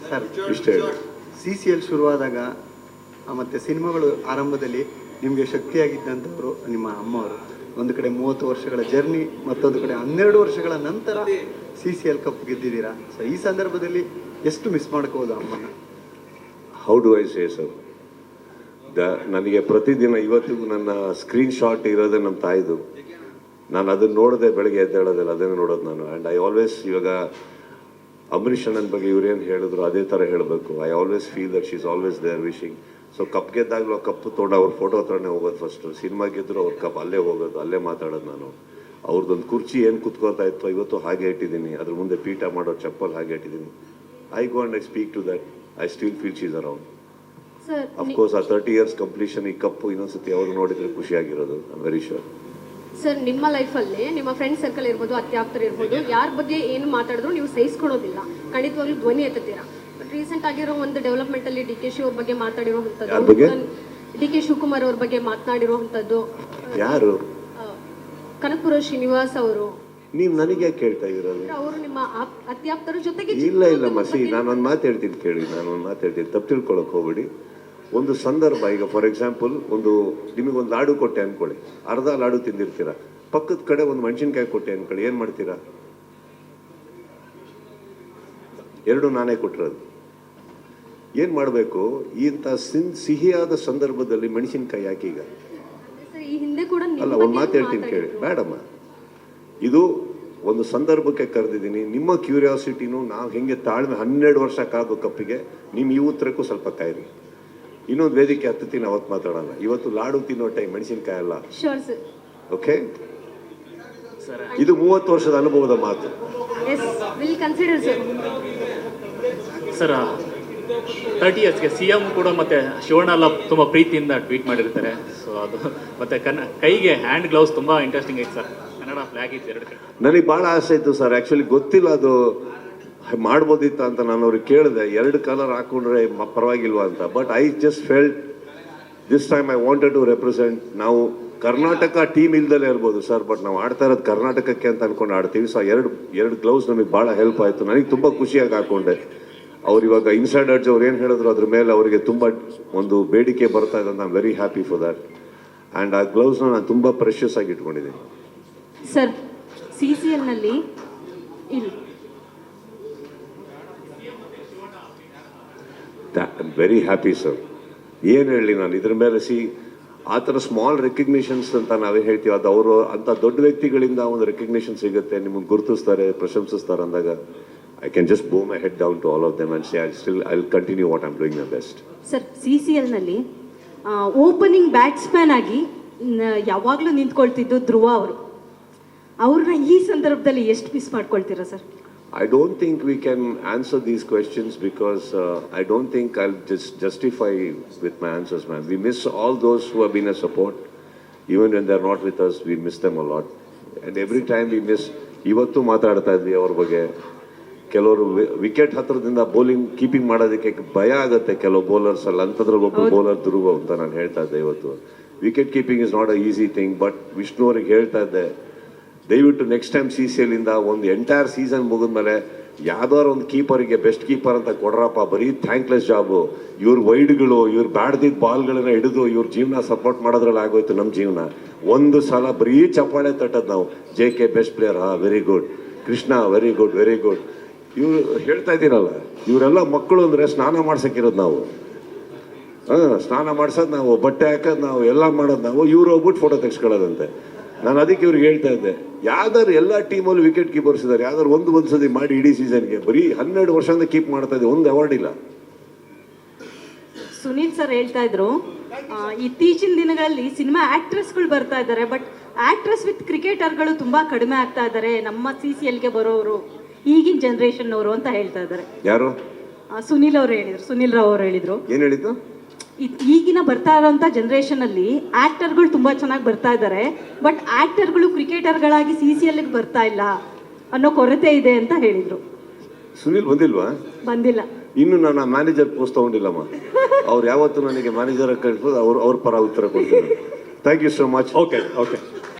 Sir ಇಷ್ಟೇ ಹೇಳಿ. CCL ಶುರುವಾದಾಗ ಮತ್ತು ಸಿನಿಮಾಗಳು ಆರಂಭದಲ್ಲಿ ನಿಮಗೆ ಶಕ್ತಿಯಾಗಿದ್ದಂಥವರು ನಿಮ್ಮ ಅಮ್ಮವರು. ಒಂದು ಕಡೆ 30 ವರ್ಷಗಳ ಜರ್ನಿ, ಮತ್ತೊಂದು ಕಡೆ 12 ವರ್ಷಗಳ ನಂತರ CCL ಕಪ್ ಗೆದ್ದಿದ್ದೀರಾ. ಸೊ ಈ ಸಂದರ್ಭದಲ್ಲಿ ಎಷ್ಟು ಮಿಸ್ ಮಾಡ್ಕೋದು ಅಮ್ಮನ? How do I say sir, ನನಗೆ ಪ್ರತಿದಿನ ಇವತ್ತಿಗೂ ನನ್ನ ಸ್ಕ್ರೀನ್ ಶಾಟ್ ಇರೋದೇ ನಮ್ಮ ತಾಯಿದು. ನಾನು ಅದನ್ನು ನೋಡದೆ ಬೆಳಗ್ಗೆ ಎದ್ದೇಳೋದಿಲ್ಲ, ಅದನ್ನು ನೋಡೋದು ನಾನು. ಆ್ಯಂಡ್ ಐ ಆಲ್ವೇಸ್, ಇವಾಗ ಅಂಬರೀಷ್ ಅಣ್ಣನ ಬಗ್ಗೆ ಇವ್ರೇನು ಹೇಳಿದ್ರು ಅದೇ ಥರ ಹೇಳಬೇಕು. I always feel that she is always there wishing. So cup ಗೆದ್ದಾಗಲೂ ಕಪ್ಪು ತೊಗೊಂಡು ಅವ್ರ ಫೋಟೋ ಹತ್ರನೇ ಹೋಗೋದು ಫಸ್ಟು. ಸಿನಿಮಾ ಗೆದ್ದರು ಅವ್ರ ಕಪ್ ಅಲ್ಲೇ ಹೋಗೋದು, ಅಲ್ಲೇ ಮಾತಾಡೋದು ನಾನು. ಅವ್ರದ್ದೊಂದು ಕುರ್ಚಿ ಏನು ಕುತ್ಕೋತಾ ಇತ್ತು ಇವತ್ತು ಹಾಗೆ ಇಟ್ಟಿದ್ದೀನಿ, ಅದ್ರ ಮುಂದೆ ಪೀಠ ಮಾಡೋ ಚಪ್ಪಲ್ ಹಾಗೆ ಇಟ್ಟಿದ್ದೀನಿ. I go and I speak to that, I still feel she is around. Of course ಆ 30 years ಕಂಪ್ಲೀಷನ್ ಈ ಕಪ್ಪು ಇನ್ನೊಂದ್ಸತಿ ಅವರು ನೋಡಿದ್ರೆ ಖುಷಿಯಾಗಿರೋದು. I am very sure. Sir, ನಿಮ್ಮ ಲೈಫಲ್ಲಿ ನಿಮ್ಮ ಫ್ರೆಂಡ್ ಸರ್ಕಲ್ ಇರ್ಬೋದು, ಅತ್ಯಾಪ್ತರು ಇರ್ಬೋದು, ಯಾರ ಬಗ್ಗೆ ಏನು ಮಾತಾಡಿದ್ರು ನೀವು ಸಹಿಸ್ಕೊಳೋದಿಲ್ಲ, ಖಂಡಿತವಾಗ್ಲೂ ಧ್ವನಿ ಎತ್ತುತ್ತೀರಾ. ರೀಸೆಂಟ್ ಆಗಿರೋ ಒಂದು ಡೆವಲಪ್ಮೆಂಟ್ ಅಲ್ಲಿ DK ಶಿವ ಬಗ್ಗೆ ಮಾತಾಡಿರುವಂಥದ್ದು, DK ಶಿವಕುಮಾರ್ ಅವ್ರ ಬಗ್ಗೆ ಮಾತನಾಡಿರುವಂಥದ್ದು, ಯಾರು? ಕನಕಪುರ ಶ್ರೀನಿವಾಸ್ ಅವರು. ನೀವು ನನಗೆ ಯಾಕೆ ಕೇಳ್ತಾ ಇರೋದು? ಅವರು ನಿಮ್ಮ ಅತ್ಯಾಪ್ತರ ಜೊತೆಗೆ. ಇಲ್ಲ ಮಸಿ, ನಾನೊಂದು ಮಾತು ಹೇಳ್ತೀನಿ ಕೇಳಿ, ತಪ್ಪು ತಿಳ್ಕೊಳಕ್ ಹೋಗ್ಬೇಡಿ. ಒಂದು ಸಂದರ್ಭ, ಈಗ ಫಾರ್ ಎಕ್ಸಾಂಪಲ್ ನಿಮಗೊಂದು ಲಾಡು ಕೊಟ್ಟೆ ಅನ್ಕೊಳ್ಳಿ, ಅರ್ಧ ಲಾಡು ತಿಂದಿರ್ತೀರಾ, ಪಕ್ಕದ ಕಡೆ ಒಂದು ಮೆಣಸಿನ್ಕಾಯಿ ಕೊಟ್ಟೆ ಅನ್ಕೊಳ್ಳಿ, ಏನು ಮಾಡ್ತೀರಾ? 2 ನಾನೇ ಕೊಟ್ಟಿರೋದು. ಏನು ಮಾಡಬೇಕು? ಇಂಥ ಸಿಹಿಯಾದ ಸಂದರ್ಭದಲ್ಲಿ ಮೆಣಸಿನ್ಕಾಯಿ ಯಾಕೆ? ಈಗ ಈ ಹಿಂದೆ ಕೂಡ ಅಲ್ಲ, ಒಂದು ಮಾತು ಹೇಳ್ತೀನಿ ಕೇಳಿ. ಬೇಡಮ್ಮ, ಇದು ಒಂದು ಸಂದರ್ಭಕ್ಕೆ ಕರೆದಿದ್ದೀನಿ. ನಿಮ್ಮ ಕ್ಯೂರಿಯಾಸಿಟಿನೂ ನಾವು ಹೆಂಗೆ ತಾಳ್ಮೆ 12 ವರ್ಷ ಕಾದು ಕಪ್ಪಿಗೆ, ನಿಮ್ಮ ಈ ಉತ್ತರಕ್ಕೂ ಸ್ವಲ್ಪ ಕಾಯಿರಿ. ಇನ್ನೊಂದು ವೇದಿಕೆ ಹತ್ತೀನಿ, ಅವತ್ತು ಮಾತಾಡೋಣ. ಇವತ್ತು ಲಾಡು ತಿನ್ನೋ ಟೈಮ್, ಮೆಣಸಿನ್ಕಾಯಿ ಅಲ್ಲ. ಓಕೆ, ಇದು 30 ವರ್ಷದ ಅನುಭವದ ಮಾತು. ಸರ್, 30 yearsಗೆ CM ಕೂಡ ಮತ್ತೆ ಶಿವಣ್ಣ ಎಲ್ಲ ತುಂಬ ಪ್ರೀತಿಯಿಂದ ಟ್ವೀಟ್ ಮಾಡಿರ್ತಾರೆ. ಸೊ ಅದು ಮತ್ತೆ ಕೈಗೆ ಹ್ಯಾಂಡ್ ಗ್ಲೌಸ್ ತುಂಬ ಇಂಟ್ರೆಸ್ಟಿಂಗ್ ಐತೆ ಸರ್. ಕನ್ನಡ ಫ್ಲಾಗ್ ಇತ್ತು 2 ಕಡೆ. ನನಗೆ ಭಾಳ ಆಸೆ ಇತ್ತು ಸರ್. ಆ್ಯಕ್ಚುಲಿ ಗೊತ್ತಿಲ್ಲ ಅದು ಮಾಡ್ಬೋದಿತ್ತ ಅಂತ ನಾನು ಅವ್ರಿಗೆ ಕೇಳಿದೆ, 2 ಕಲರ್ ಹಾಕೊಂಡ್ರೆ ಪರವಾಗಿಲ್ವಾ ಅಂತ. But I just felt this time I wanted to represent. ನಾವು ಕರ್ನಾಟಕ ಟೀಮ್ ಇಲ್ದಲೇ ಇರ್ಬೋದು ಸರ್, ಬಟ್ ನಾವು ಆಡ್ತಾ ಇರೋದು ಕರ್ನಾಟಕಕ್ಕೆ ಅಂತ ಅನ್ಕೊಂಡು ಆಡ್ತೀವಿ. ಸೊ ಎರಡು ಗ್ಲೌಸ್ ನಮಗೆ ಭಾಳ ಹೆಲ್ಪ್ ಆಯಿತು. ನನಗೆ ತುಂಬ ಖುಷಿಯಾಗಿ ಹಾಕೊಂಡೆ. ಅವ್ರು ಇವಾಗ ಇನ್ಸೈಡರ್ಸ್ ಅವ್ರು ಏನು ಹೇಳಿದ್ರು ಅದ್ರ ಮೇಲೆ ಅವರಿಗೆ ತುಂಬ ಒಂದು ಬೇಡಿಕೆ ಬರ್ತಾ ಇದೆ. I am very happy for that. And ಆ ಗ್ಲೌಸ್ನ ನಾನು ತುಂಬ ಪ್ರೆಷಸ್ ಆಗಿ ಇಟ್ಕೊಂಡಿದ್ದೀನಿ. ಸರ್, CCLನಲ್ಲಿ ವೆರಿ ಹ್ಯಾಪಿ ಸರ್. ಏನು ಹೇಳಿ ನಾನು ಇದ್ರ ಮೇಲೆ ಆ ಥರ ಸ್ಮಾಲ್ ರೆಕಗ್ನಿಷನ್ಸ್ ಅಂತ ನಾವೇ ಹೇಳ್ತೀವಿ, ಅದು ಅವರು ಅಂಥ ದೊಡ್ಡ ವ್ಯಕ್ತಿಗಳಿಂದ ಒಂದು ರೆಕಗ್ನಿಷನ್ ಸಿಗುತ್ತೆ, ನಿಮಗೆ ಗುರುತಿಸ್ತಾರೆ, ಪ್ರಶಂಸಿಸ್ತಾರೆ ಅಂದಾಗ I can just bow my head down to all of them and say I'll continue what I'm doing my best. Sir, CCLನಲ್ಲಿ ಓಪನಿಂಗ್ ಬ್ಯಾಟ್ಸ್ಮನ್ ಆಗಿ ಯಾವಾಗಲೂ ನಿಂತ್ಕೊಳ್ತಿದ್ದು ಧ್ರುವ ಅವರು. ಅವ್ರನ್ನ ಈ ಸಂದರ್ಭದಲ್ಲಿ ಎಷ್ಟು ಮಿಸ್ ಮಾಡ್ಕೊಳ್ತೀರಾ sir? I don't think we can answer these questions because I don't think I'll just justify with my answers, man. We miss all those who have been a support. Even when they're not with us, we miss them a lot. And every time we miss, ಇವತ್ತು ಮಾತಾಡ್ತಾ ಇದ್ವಿ ಅವ್ರ ಬಗ್ಗೆ. ಕೆಲವರು wicket ಹತ್ರದಿಂದ bowling keeping ಮಾಡೋದಕ್ಕೆ ಭಯ ಆಗುತ್ತೆ ಕೆಲವು ಬೌಲರ್ಸ್ ಅಲ್ಲ, ಅಂಥದ್ರಲ್ಲಿ ಒಬ್ಬರು ಬೌಲರ್ ಧ್ರುವ ಅಂತ ನಾನು ಹೇಳ್ತಾ ಇದ್ದೆ. ಇವತ್ತು wicket keeping is not a easy thing. But Vishnu ಅವ್ರಿಗೆ ಹೇಳ್ತಾ ಇದ್ದೆ, ದಯವಿಟ್ಟು ನೆಕ್ಸ್ಟ್ ಟೈಮ್ CCLಯಿಂದ ಒಂದು ಎಂಟೈರ್ ಸೀಸನ್ ಮುಗಿದ್ಮೇಲೆ ಯಾವ್ದಾದ್ರು ಒಂದು ಕೀಪರಿಗೆ ಬೆಸ್ಟ್ ಕೀಪರ್ ಅಂತ ಕೊಡ್ರಪ್ಪ. ಬರೀ ಥ್ಯಾಂಕ್ಲೆಸ್ ಜಾಬು. ಇವ್ರ ವೈಡ್ಗಳು, ಇವ್ರು ಬ್ಯಾಡ್ದಿದ್ದ ಬಾಲ್ಗಳನ್ನ ಹಿಡಿದು ಇವ್ರ ಜೀವನ ಸಪೋರ್ಟ್ ಮಾಡೋದ್ರಲ್ಲಿ ಆಗೋಯ್ತು ನಮ್ಮ ಜೀವನ. ಒಂದು ಸಲ ಬರೀ ಚಪ್ಪಾಳೆ ತಟ್ಟದ್ ನಾವು. JK best player, very good. Krishna very good, very good. ಇವ್ರು ಹೇಳ್ತಾ ಇದ್ದೀರಲ್ಲ, ಇವರೆಲ್ಲ ಮಕ್ಕಳು ಅಂದರೆ ಸ್ನಾನ ಮಾಡ್ಸಕ್ಕಿರೋದು ನಾವು. ಸ್ನಾನ ಮಾಡ್ಸೋದು ನಾವು, ಬಟ್ಟೆ ಹಾಕೋದು ನಾವು, ಎಲ್ಲ ಮಾಡೋದು ನಾವು. ಇವ್ರು ಹೋಗ್ಬಿಟ್ಟು ಫೋಟೋ ತೆಗೆಸ್ಕೊಳ್ಳೋದಂತೆ. ನಾನು ಅದಕ್ಕೆ ಇವ್ರಿಗೆ ಹೇಳ್ತಾ ಇದ್ದೆ, ಯಾವ್ದಾರು ಎಲ್ಲ ಟೀಮಲ್ಲಿ ವಿಕೆಟ್ ಕೀಪರ್ಸ್ ಇದ್ದಾರೆ, ಯಾವ್ದಾರು ಒಂದು ಸತಿ ಮಾಡಿ ಇಡೀ ಸೀಸನ್ಗೆ. ಬರೀ 12 ವರ್ಷದಿಂದ ಕೀಪ್ ಮಾಡ್ತಾ ಇದ್ದೆ, ಒಂದು ಅವಾರ್ಡ್ ಇಲ್ಲ. ಸುನೀಲ್ ಸರ್ ಹೇಳ್ತಾ ಇದ್ರು, ಇತ್ತೀಚಿನ ದಿನಗಳಲ್ಲಿ ಸಿನಿಮಾ ಆಕ್ಟ್ರೆಸ್ಗಳು ಬರ್ತಾ ಇದ್ದಾರೆ, ಬಟ್ ಆಕ್ಟ್ರೆಸ್ ವಿತ್ ಕ್ರಿಕೆಟರ್ಗಳು ತುಂಬಾ ಕಡಿಮೆ ಆಗ್ತಾ ಇದ್ದಾರೆ ನಮ್ಮ CCLಗೆ ಬರೋರು, ಈಗಿನ ಜನರೇಷನ್ ಅವರು ಅಂತ ಹೇಳ್ತಾ ಇದ್ದಾರೆ. ಯಾರು? ಸುನೀಲ್ ಅವರು ಹೇಳಿದ್ರು, ಸುನೀಲ್ ರಾವ್ ಅವರು ಹೇಳಿದ್ರು. ಏನು ಹೇಳಿದ್ದು? ಈಗಿನ ಬರ್ತಾ ಇರೋಂಥ ಜನರೇಷನ್ ಅಲ್ಲಿ ಆಕ್ಟರ್ಗಳು ತುಂಬಾ ಚೆನ್ನಾಗಿ ಬರ್ತಾ ಇದ್ದಾರೆ, ಬಟ್ ಆಕ್ಟರ್ಗಳು ಕ್ರಿಕೆಟರ್ಗಳಾಗಿ CCLಗೆ ಬರ್ತಾ ಇಲ್ಲ ಅನ್ನೋ ಕೊರತೆ ಇದೆ ಅಂತ ಹೇಳಿದ್ರು. ಸುನೀಲ್ ಬಂದಿಲ್ವಾ? ಬಂದಿಲ್ಲ. ಇನ್ನು ನಾನು ಮ್ಯಾನೇಜರ್ ಪೋಸ್ಟ್ ತಗೊಂಡಿಲ್ಲಮ್ಮ. ಅವ್ರು ಯಾವತ್ತು ನನಗೆ ಮ್ಯಾನೇಜರ್ ಕಳಿಸ್ಬೋದು, ಅವ್ರ ಪರ ಉತ್ತರ ಕೊಡ್ತೀನಿ. Thank you so much. Okay.